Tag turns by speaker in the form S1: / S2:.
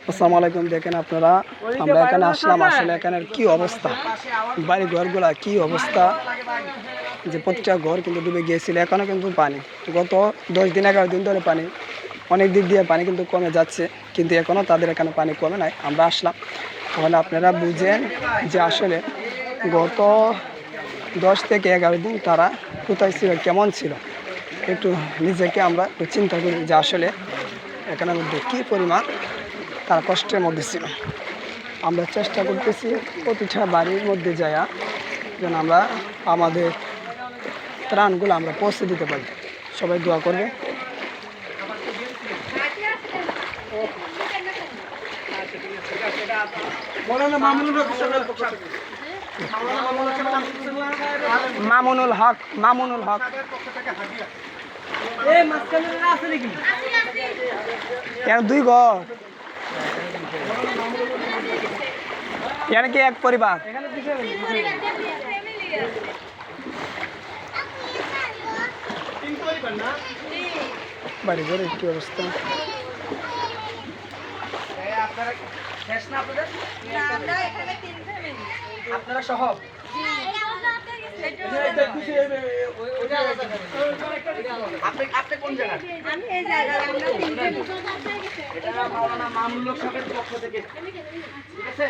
S1: আসসালামু আলাইকুম। দেখেন আপনারা, আমরা এখানে আসলাম, আসলে এখানের কি অবস্থা, বাড়ি ঘরগুলা কি অবস্থা, যে প্রতিটা ঘর কিন্তু ডুবে গিয়েছিল। এখনও কিন্তু পানি, গত 10 দিন 11 দিন ধরে পানি, অনেক দিক দিয়ে পানি কিন্তু কমে যাচ্ছে, কিন্তু এখনও তাদের এখানে পানি কমে নাই। আমরা আসলাম, তাহলে আপনারা বুঝেন যে আসলে গত 10 থেকে 11 দিন তারা কোথায় ছিল, কেমন ছিল। একটু নিজেকে আমরা একটু চিন্তা করি যে আসলে এখানের মধ্যে কী পরিমাণ তারা কষ্টের মধ্যে ছিল। আমরা চেষ্টা করতেছি প্রতিটা বাড়ির মধ্যে যায়া যেন আমরা আমাদের ত্রাণগুলো আমরা পৌঁছে দিতে পারি। সবাই দোয়া করবে। মামুনুল হক, মামুনুল হক। দুই ঘর, এখানে কি এক পরিবার? বাড়ি ঘরের কি অবস্থা? আপনারা সহ আপনি কোন জায়গা? আমি এই জায়গা, আমরা তিনজন। এটা মাওলানা মামুনুল হকের পক্ষ থেকে, ঠিক আছে?